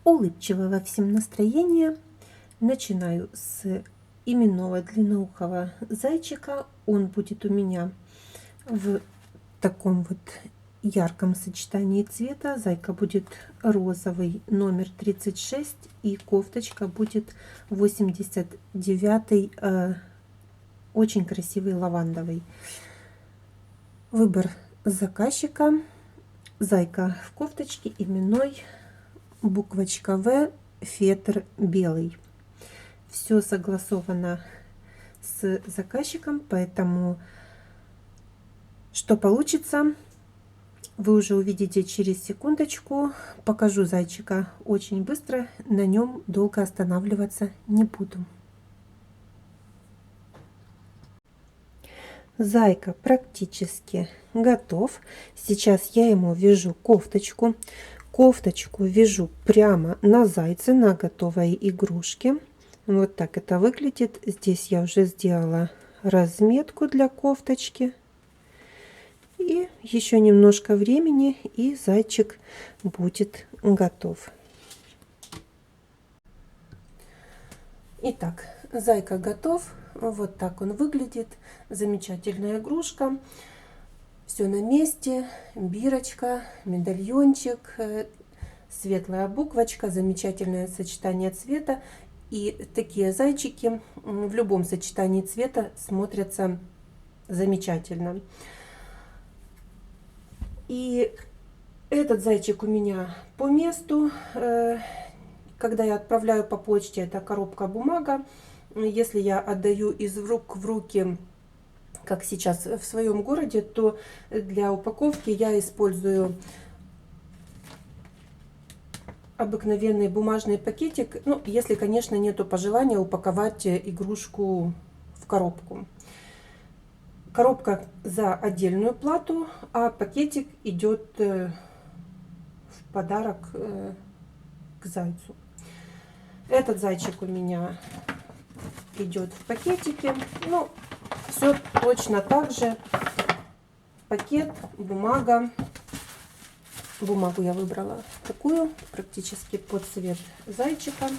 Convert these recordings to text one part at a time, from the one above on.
Улыбчивого всем настроения. Начинаю с именного длинноухого зайчика. Он будет у меня в таком вот ярком сочетании цвета. Зайка будет розовый, номер 36, и кофточка будет 89, очень красивый лавандовый. Выбор заказчика. Зайка в кофточке именной, буквочка В, фетр белый. Все согласовано с заказчиком, поэтому что получится, вы уже увидите через секундочку. Покажу зайчика очень быстро, на нем долго останавливаться не буду. Зайка практически готов. Сейчас я ему вяжу кофточку. Кофточку вяжу прямо на зайце, на готовой игрушке. Вот так это выглядит. Здесь я уже сделала разметку для кофточки. И еще немножко времени, и зайчик будет готов. Итак, зайка готов. Вот так он выглядит. Замечательная игрушка. Все на месте. Бирочка, медальончик, светлая буквочка, замечательное сочетание цвета. И такие зайчики в любом сочетании цвета смотрятся замечательно. И этот зайчик у меня по месту. Когда я отправляю по почте, это коробка бумага. Если я отдаю из рук в руки, как сейчас в своем городе, то для упаковки я использую обыкновенный бумажный пакетик. Ну, если, конечно, нету пожелания упаковать игрушку в коробку. Коробка за отдельную плату, а пакетик идет в подарок к зайцу. Этот зайчик у меня идет в пакетике. Ну, все точно так же. Пакет, бумага. Бумагу я выбрала такую, практически под цвет зайчика.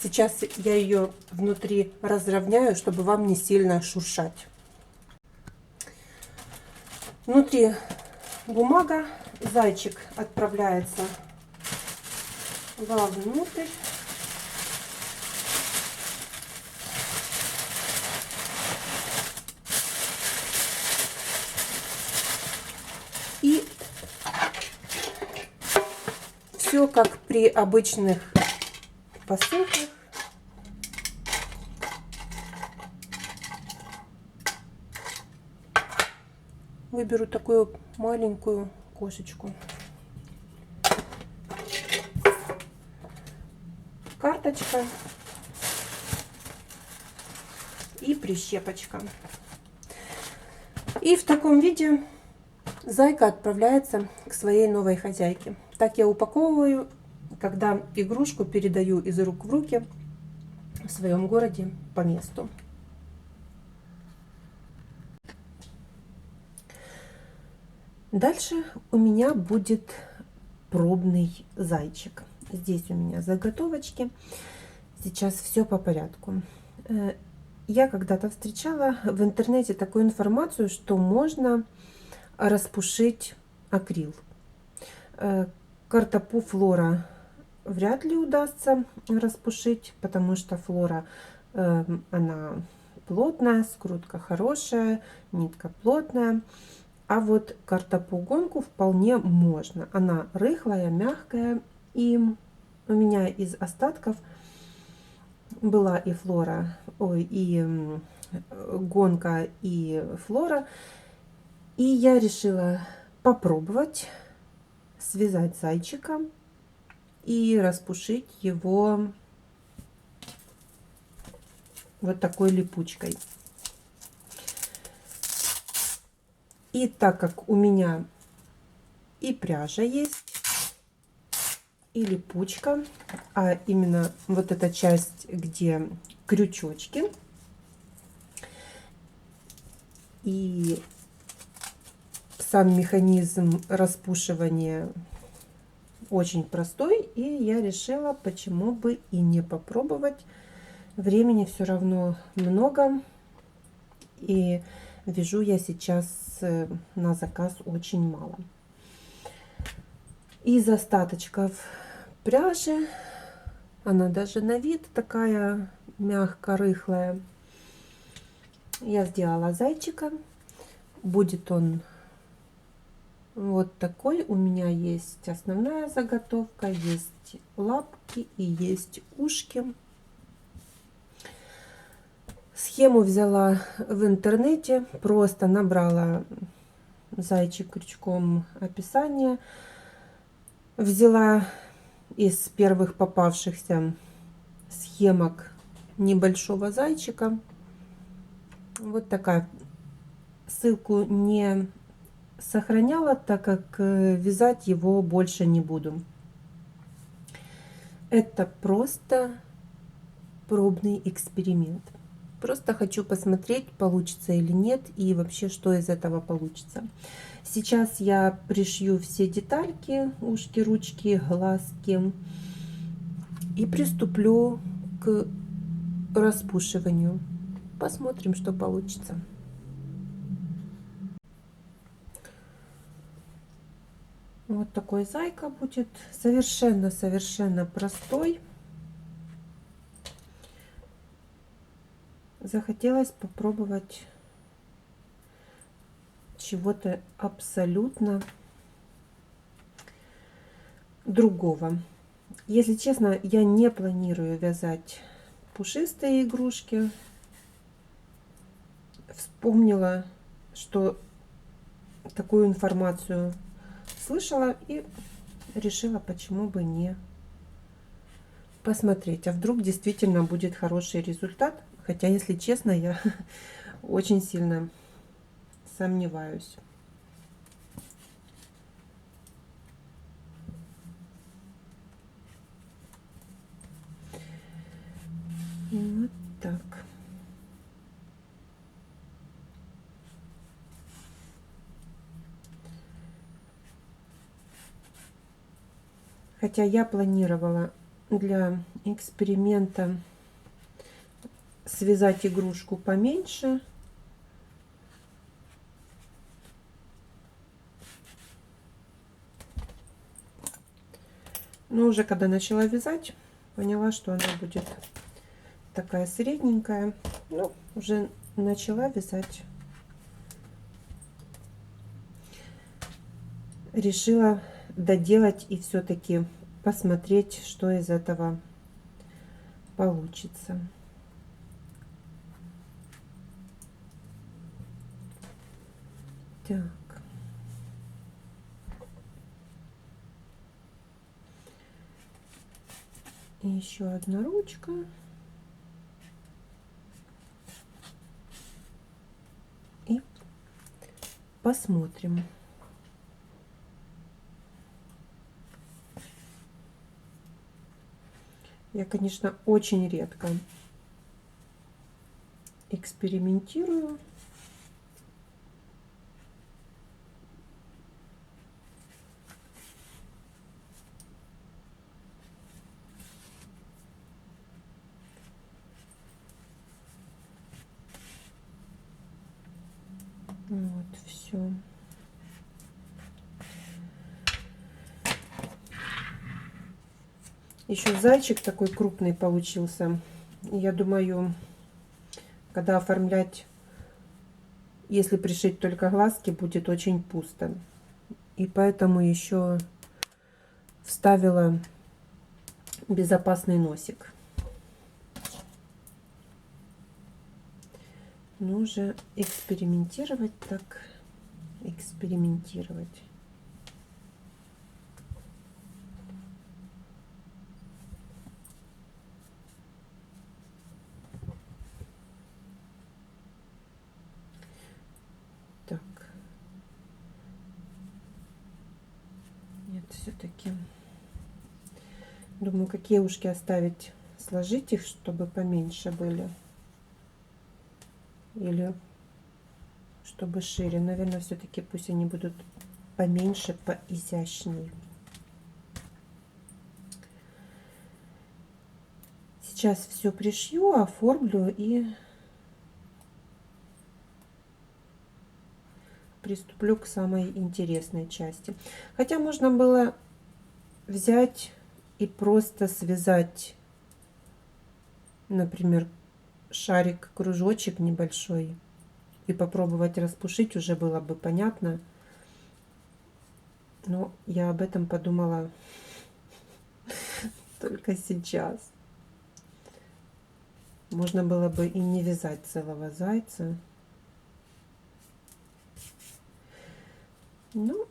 Сейчас я ее внутри разровняю, чтобы вам не сильно шуршать. Внутри бумага, зайчик отправляется вовнутрь. И все как при обычных посылках. Выберу такую маленькую кошечку. Карточка и прищепочка. И в таком виде зайка отправляется к своей новой хозяйке. Так я упаковываю, когда игрушку передаю из рук в руки в своем городе по месту. Дальше у меня будет пробный зайчик. Здесь у меня заготовочки. Сейчас все по порядку. Я когда-то встречала в интернете такую информацию, что можно распушить акрил. Картопу Флора вряд ли удастся распушить, потому что Флора, она плотная, скрутка хорошая, нитка плотная. А вот картопу Гонку вполне можно. Она рыхлая, мягкая. И у меня из остатков была и Флора, и Гонка, и Флора. И я решила попробовать связать зайчика и распушить его вот такой липучкой. И так как у меня и пряжа есть, и липучка, а именно вот эта часть, где крючочки, и сам механизм распушивания очень простой, и я решила, почему бы и не попробовать. Времени все равно много, и вяжу я сейчас на заказ очень мало. Из остаточков пряжи, она даже на вид такая мягко рыхлая, я сделала зайчика. Будет он вот такой. У меня есть основная заготовка, есть лапки и есть ушки. Схему взяла в интернете, просто набрала зайчик крючком описание, взяла из первых попавшихся схемок небольшого зайчика. Вот такая. Ссылку не сохраняла, так как вязать его больше не буду. Это просто пробный эксперимент. Просто хочу посмотреть, получится или нет, и вообще, что из этого получится. Сейчас я пришью все детальки, ушки, ручки, глазки, и приступлю к распушиванию. Посмотрим, что получится. Вот такой зайка будет, совершенно простой. Захотелось попробовать чего-то абсолютно другого. Если честно, я не планирую вязать пушистые игрушки. Вспомнила, что такую информацию слышала, и решила, почему бы не посмотреть, а вдруг действительно будет хороший результат. Хотя, если честно, я очень сильно сомневаюсь. Вот так. Хотя я планировала для эксперимента связать игрушку поменьше. Но уже когда начала вязать, поняла, что она будет такая средненькая. Ну, уже начала вязать. Решила доделать и все-таки посмотреть, что из этого получится. Так. И еще одна ручка. И посмотрим. Я, конечно, очень редко экспериментирую. Вот, все. Еще зайчик такой крупный получился. Я думаю, когда оформлять, если пришить только глазки, будет очень пусто. И поэтому еще вставила безопасный носик. Ну, уже экспериментировать так экспериментировать. все-таки. Думаю, какие ушки оставить, сложить их, чтобы поменьше были. Или чтобы шире. Наверное, все-таки пусть они будут поменьше, поизящнее. Сейчас все пришью, оформлю и приступлю к самой интересной части. Хотя можно было взять и просто связать, например, шарик, кружочек небольшой и попробовать распушить, уже было бы понятно. Но я об этом подумала только сейчас. Можно было бы и не вязать целого зайца. Ну,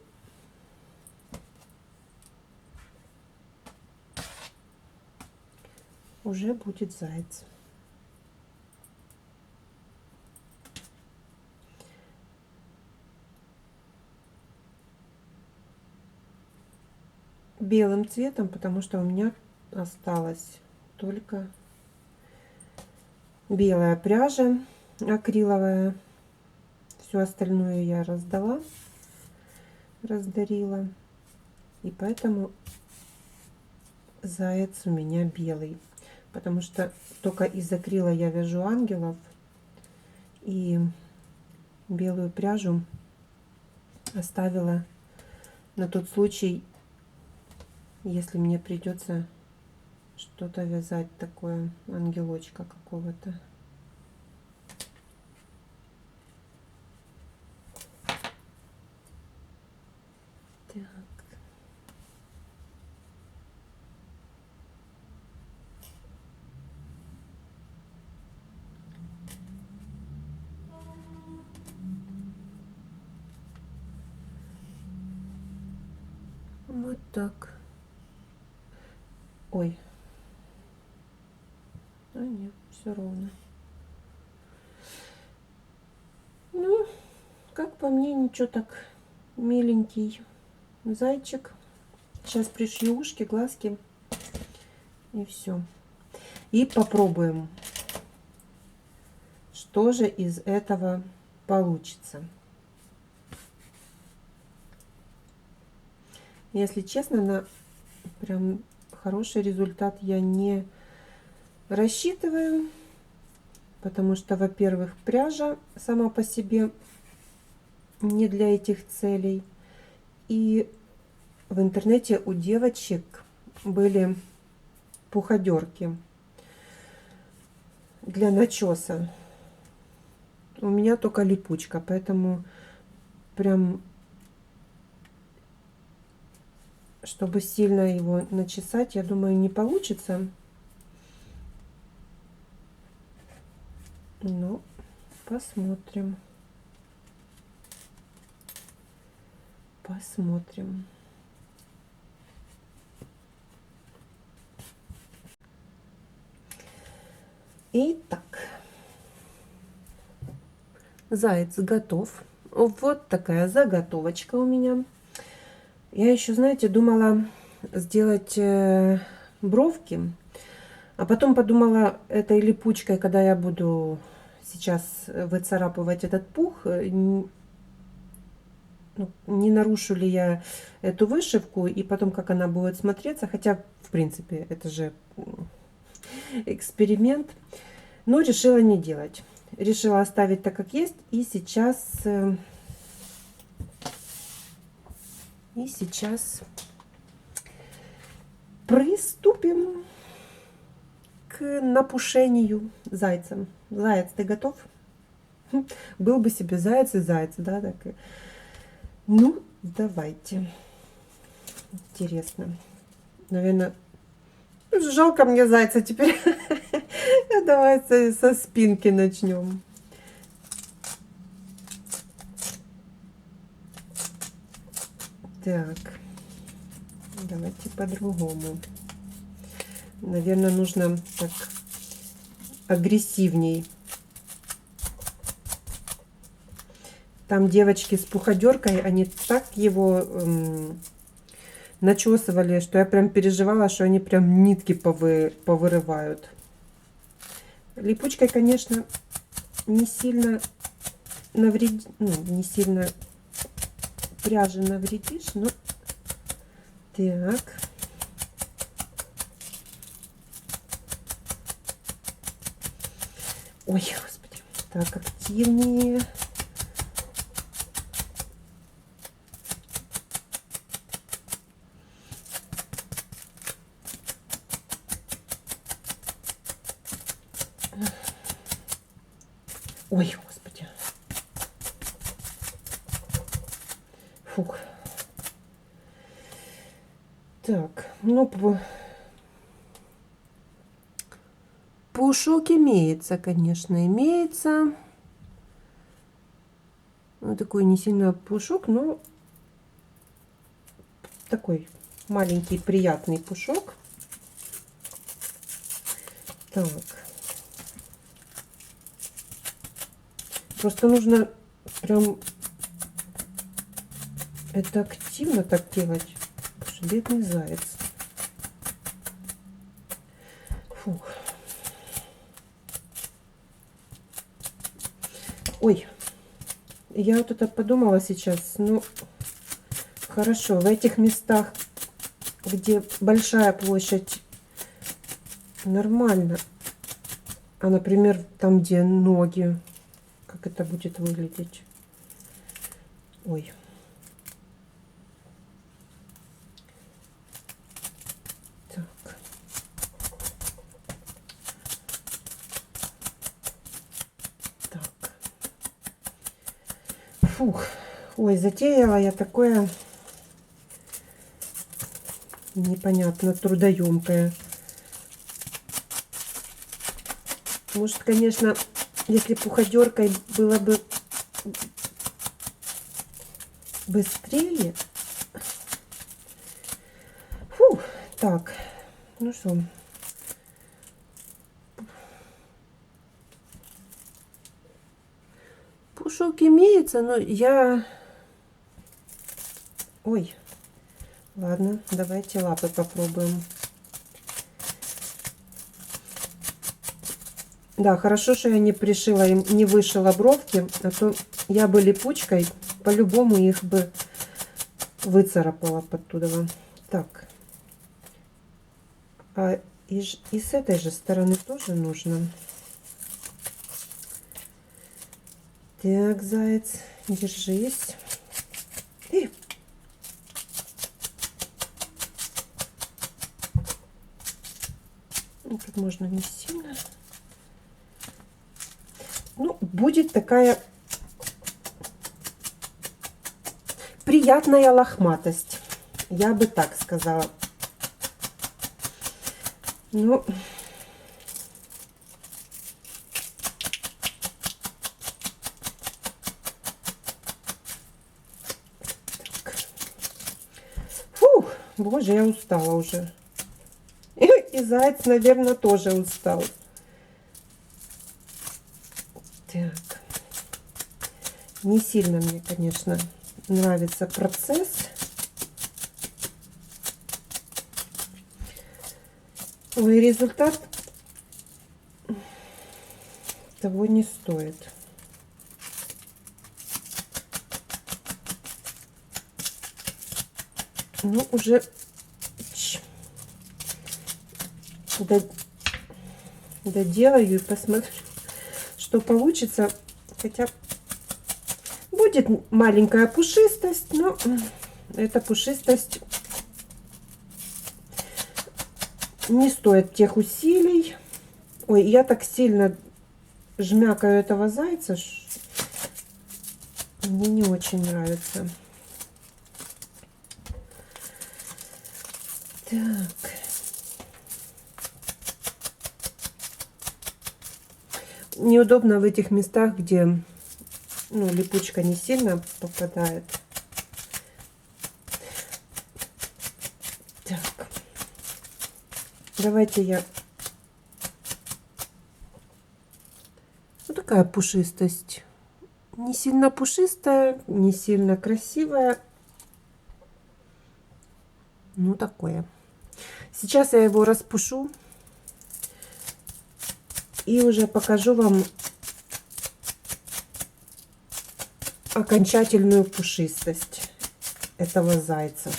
уже будет заяц. Белым цветом, потому что у меня осталось только белая пряжа акриловая. Все остальное я раздала, раздарила. И поэтому заяц у меня белый. Потому что только из акрила я вяжу ангелов. И белую пряжу оставила на тот случай, если мне придется что-то вязать такое, ангелочка какого-то. Так. Вот так. Ой. А нет, все ровно. Ну, как по мне, ничего так, миленький зайчик. Сейчас пришью ушки, глазки и все. И попробуем, что же из этого получится. Если честно, на прям хороший результат я не рассчитываю, потому что, во-первых, пряжа сама по себе не для этих целей. И в интернете у девочек были пуходерки для начеса. У меня только липучка, поэтому прям, чтобы сильно его начесать, я думаю, не получится. Ну, посмотрим. Посмотрим. Итак, заяц готов. Вот такая заготовочка у меня. Я еще, знаете, думала сделать бровки, а потом подумала, этой липучкой, когда я буду сейчас выцарапывать этот пух, не нарушу ли я эту вышивку, и потом как она будет смотреться, хотя, в принципе, это же эксперимент, но решила не делать. Решила оставить так, как есть, и сейчас приступим к напушению зайца. Заяц, ты готов? Был бы себе заяц и заяц, да? Так. Ну, давайте. Интересно. Наверное, жалко мне зайца теперь. Давайте со спинки начнем. Так, давайте по-другому. Наверное, нужно так агрессивней. Там девочки с пуходеркой, они так его начесывали, что я прям переживала, что они прям нитки повырывают. Липучкой, конечно, не сильно навредишь, ну, не сильно пряжи навредишь, но так. Ой, господи, так, активнее. Ой, господи. Фух. Так, ну, пушок имеется, конечно, имеется. Вот такой не сильно пушок, но такой маленький приятный пушок. Так. Просто нужно прям это активно так делать. Бедный заяц. Фух. Ой, я вот это подумала сейчас. Ну, хорошо, в этих местах, где большая площадь, нормально. А, например, там, где ноги, как это будет выглядеть? Ой. Так. Так. Фух. Ой, затеяла я такое непонятно трудоемкое. Может, конечно, если пуходеркой было бы быстрее. Фу, так, ну что. Пушок имеется, но я... Ой, ладно, давайте лапы попробуем. Да, хорошо, что я не пришила им, не вышила бровки, а то я бы липучкой по-любому их бы выцарапала оттуда. Так. А и с этой же стороны тоже нужно. Так, заяц, держись. Тут можно не сильно. Ну, будет такая приятная лохматость. Я бы так сказала. Ну, так. Фух, боже, я устала уже. И заяц, наверное, тоже устал. Так. Не сильно мне, конечно, нравится процесс. Ой, результат того не стоит. Ну, уже доделаю и посмотрю, что получится. Хотя будет маленькая пушистость, но эта пушистость не стоит тех усилий. Ой, я так сильно жмякаю этого зайца, мне не очень нравится. Так. Неудобно в этих местах, где, ну, липучка не сильно попадает. Так. Давайте я... Вот такая пушистость. Не сильно пушистая, не сильно красивая. Ну, такое. Сейчас я его распушу и уже покажу вам окончательную пушистость этого зайца.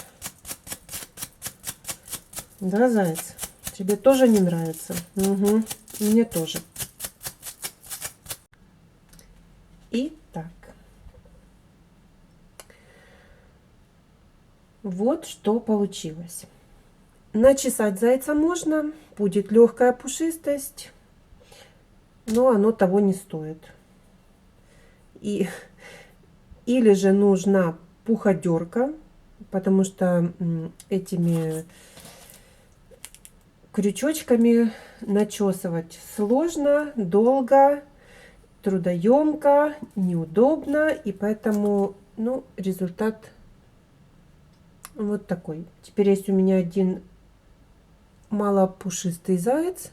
Да, заяц? Тебе тоже не нравится? Угу. Мне тоже. Итак. Вот что получилось. Начесать зайца можно. Будет легкая пушистость. Но оно того не стоит. Или же нужна пуходерка. Потому что этими крючочками начесывать сложно, долго, трудоемко, неудобно, и поэтому, ну, результат вот такой. Теперь есть у меня один малопушистый заяц.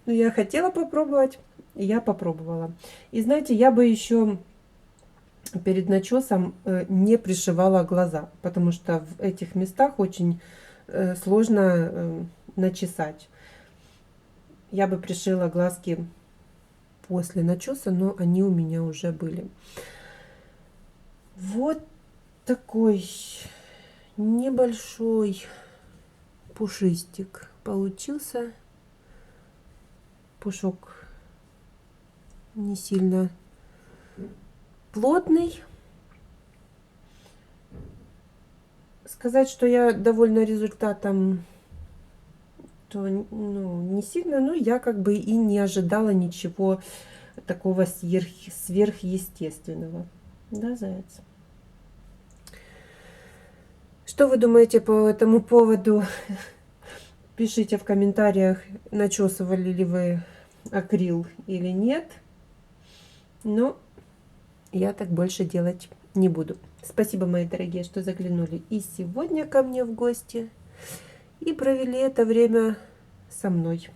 Но я хотела попробовать, и я попробовала. И знаете, я бы еще перед начесом не пришивала глаза, потому что в этих местах очень сложно начесать. Я бы пришила глазки после начеса, но они у меня уже были. Вот такой небольшой пушистик получился. Пушок не сильно плотный. Сказать, что я довольна результатом, то ну, не сильно, но я как бы и не ожидала ничего такого сверхъестественного. Да, заяц? Что вы думаете по этому поводу? Пишите в комментариях, начесывали ли вы акрил или нет. Но я так больше делать не буду. Спасибо, мои дорогие, что заглянули и сегодня ко мне в гости и провели это время со мной.